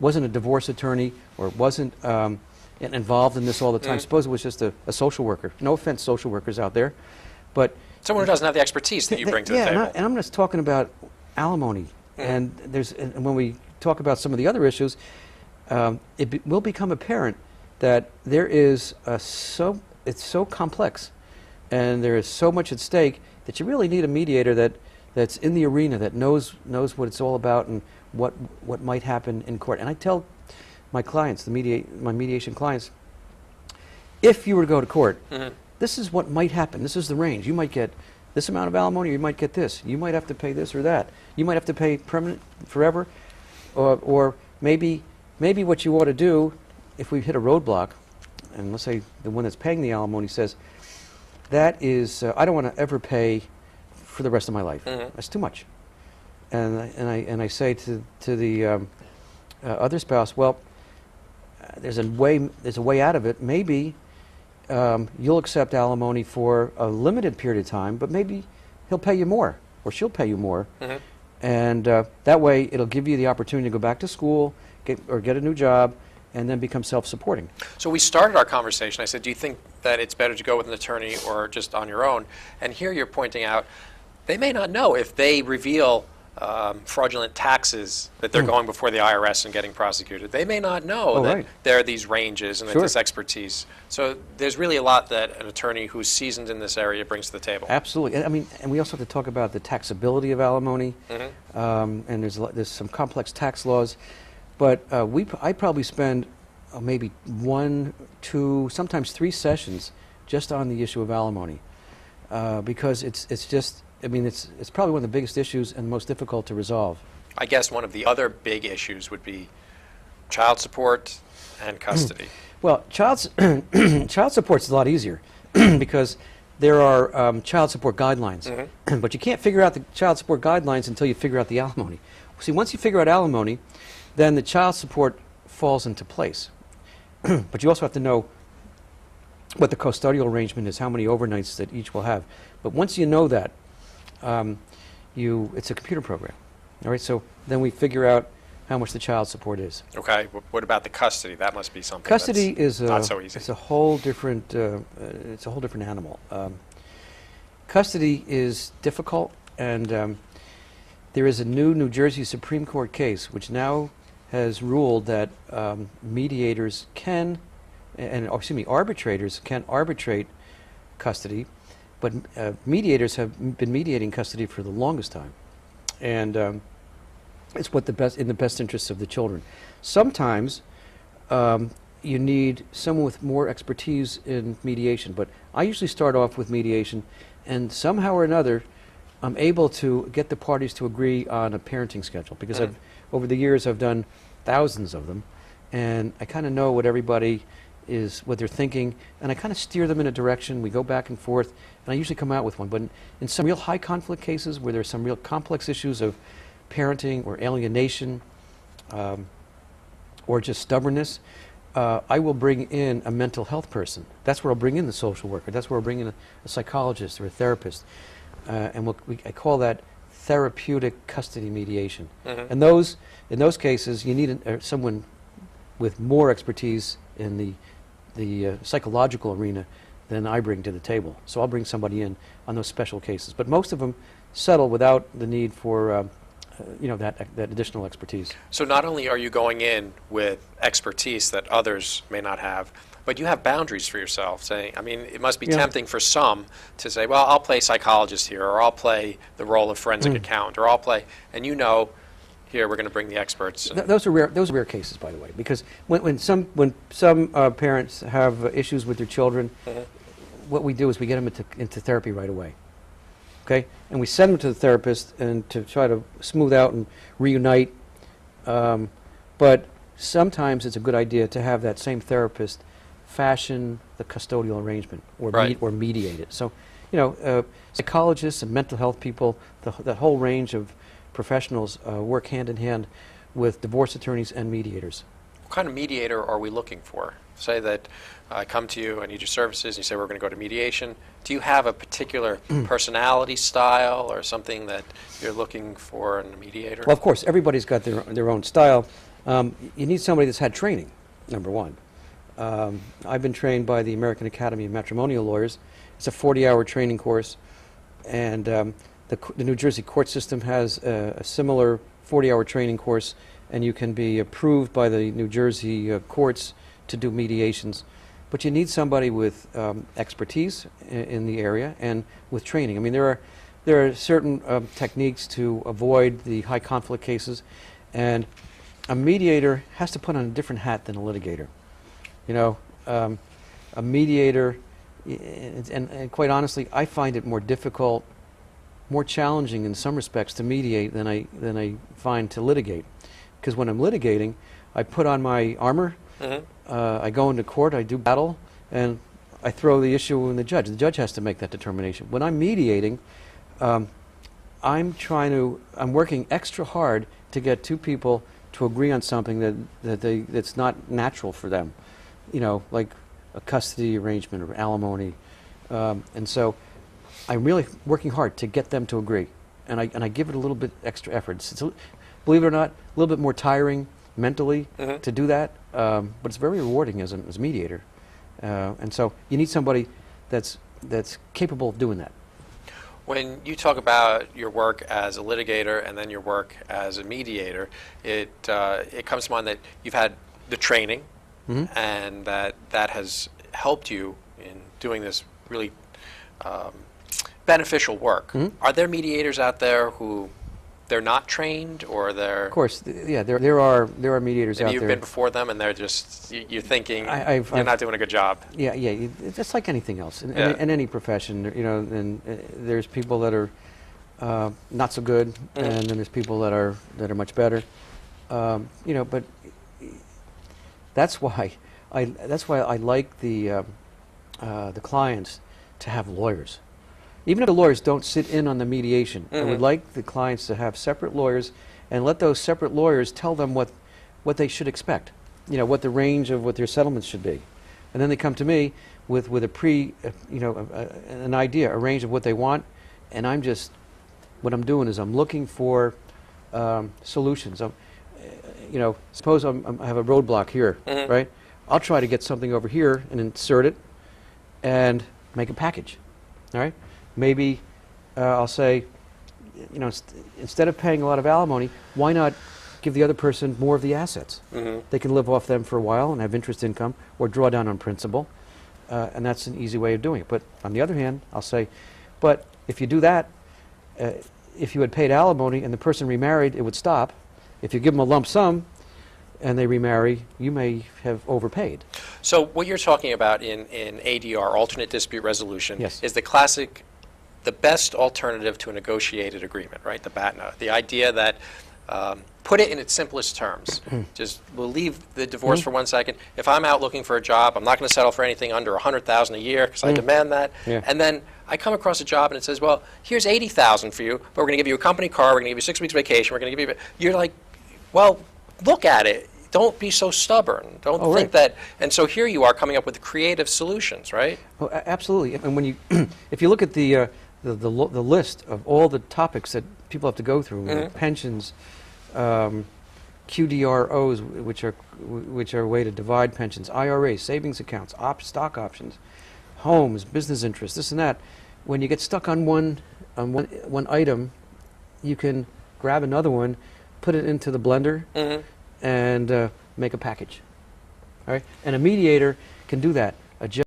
wasn't a divorce attorney or wasn't involved in this all the time. Suppose it was just a social worker. No offense, social workers out there, but someone who doesn't have the expertise that you bring to the table. And I'm just talking about alimony. And when we talk about some of the other issues, will become apparent that there is it's so complex, and there is so much at stake that you really need a mediator that's in the arena, that knows what it's all about and what might happen in court. And I tell my clients, my mediation clients, if you were to go to court, this is what might happen. This is the range. You might get this amount of alimony, or you might get this. You might have to pay this or that. You might have to pay permanent, forever, or maybe what you ought to do, if we hit a roadblock, and let's say the one that's paying the alimony says, that is, I don't want to ever pay for the rest of my life. That's too much. And I say to the other spouse, well, there's a way out of it. Maybe you'll accept alimony for a limited period of time, but maybe he'll pay you more, or she'll pay you more, and that way it'll give you the opportunity to go back to school, get a new job, and then become self-supporting. So we started our conversation. I said, do you think that it's better to go with an attorney or just on your own? And here you're pointing out they may not know if they reveal fraudulent taxes that they're going before the IRS and getting prosecuted. They may not know that there are these ranges and that this expertise. So there's really a lot that an attorney who's seasoned in this area brings to the table. Absolutely. I mean, and we also have to talk about the taxability of alimony, and there's some complex tax laws. But I probably spend maybe 1, 2, sometimes 3 sessions just on the issue of alimony, because it's just, I mean, it's probably one of the biggest issues and most difficult to resolve. I guess one of the other big issues would be child support and custody. Well, child support is a lot easier because there are child support guidelines, but you can't figure out the child support guidelines until you figure out the alimony. See, once you figure out alimony, then the child support falls into place. But you also have to know what the custodial arrangement is, how many overnights that each will have. But once you know that, it's a computer program. All right, so then we figure out how much the child support is. Okay, what about the custody? That must be something custody that's not so easy. It's a whole different animal. Custody is difficult, and there is a new New Jersey Supreme Court case which now has ruled that arbitrators can arbitrate custody, but mediators have been mediating custody for the longest time, and it's in the best interests of the children. Sometimes you need someone with more expertise in mediation, but I usually start off with mediation, and somehow or another I'm able to get the parties to agree on a parenting schedule, because over the years I've done thousands of them, and I kind of know what they're thinking, and I kind of steer them in a direction. We go back and forth, and I usually come out with one. But in some real high conflict cases where there's some real complex issues of parenting or alienation or just stubbornness, I will bring in a mental health person. That's where I'll bring in the social worker. That's where I'll bring in a psychologist or a therapist. And I call that therapeutic custody mediation. And in those cases, you need someone with more expertise in the psychological arena than I bring to the table. So I'll bring somebody in on those special cases. But most of them settle without the need for that additional expertise. So not only are you going in with expertise that others may not have, but you have boundaries for yourself. Saying, I mean, it must be tempting for some to say, well, I'll play psychologist here, or I'll play the role of forensic accountant, or I'll play, and here we're going to bring the experts. Those are rare cases, by the way, because when some parents have issues with their children, what we do is we get them into therapy right away. Okay, and we send them to the therapist and to try to smooth out and reunite. But sometimes it's a good idea to have that same therapist fashion the custodial arrangement or mediate it. So, psychologists and mental health people, that whole range of professionals work hand in hand with divorce attorneys and mediators. What kind of mediator are we looking for? Say that I come to you, I need your services, and you say we're going to go to mediation. Do you have a particular personality style or something that you're looking for in a mediator? Well, of course, everybody's got their own style. You need somebody that's had training, number one. I've been trained by the American Academy of Matrimonial Lawyers. It's a 40-hour training course, and the New Jersey court system has a similar 40-hour training course, and you can be approved by the New Jersey courts to do mediations. But you need somebody with expertise in the area and with training. I mean, there are certain techniques to avoid the high conflict cases, and a mediator has to put on a different hat than a litigator. You know, a mediator, and quite honestly, I find it more difficult, more challenging in some respects to mediate than I find to litigate. Because when I'm litigating, I put on my armor, I go into court, I do battle, and I throw the issue in the judge. The judge has to make that determination. When I'm mediating, I'm working extra hard to get two people to agree on something that's not natural for them. You know, like a custody arrangement or alimony. And so I'm really working hard to get them to agree. And I give it a little bit extra effort. Believe it or not, a little bit more tiring mentally to do that, but it's very rewarding as a mediator. And so you need somebody that's capable of doing that. When you talk about your work as a litigator and then your work as a mediator, it comes to mind that you've had the training, and that has helped you in doing this really beneficial work. Are there mediators out there who they're not trained, or they're... Of course, yeah, there are mediators out there. Maybe you've been before them, and they're just, you're thinking you're not doing a good job. Yeah, it's like anything else in any profession, you know. And there's people that are not so good, and then there's people that are much better, you know. But that's why I like the clients to have lawyers. Even if the lawyers don't sit in on the mediation, I would like the clients to have separate lawyers and let those separate lawyers tell them what they should expect, you know, what the range of what their settlements should be. And then they come to me with an idea, a range of what they want, and what I'm doing is I'm looking for solutions. You know, suppose I have a roadblock here, right? I'll try to get something over here and insert it and make a package, all right? Maybe I'll say, you know, instead of paying a lot of alimony, why not give the other person more of the assets? They can live off them for a while and have interest income, or draw down on principal, and that's an easy way of doing it. But on the other hand, I'll say, but if you do that, if you had paid alimony and the person remarried, it would stop. If you give them a lump sum and they remarry, you may have overpaid. So what you're talking about in ADR, alternate dispute resolution, yes, is the best alternative to a negotiated agreement, right? The BATNA. The idea that, put it in its simplest terms, just we'll leave the divorce for 1 second. If I'm out looking for a job, I'm not going to settle for anything under $100,000 a year because I demand that. Yeah. And then I come across a job and it says, well, here's $80,000 for you, but we're going to give you a company car, we're going to give you 6 weeks vacation, we're going to give you... You're like, well, look at it. Don't be so stubborn. Don't think that... And so here you are coming up with creative solutions, right? Oh, absolutely. And when you, if you look at the list of all the topics that people have to go through, like pensions, QDROs, which are a way to divide pensions, IRAs, savings accounts, stock options, homes, business interests, this and that. When you get stuck on one item, you can grab another one, put it into the blender, and make a package. All right? And a mediator can do that.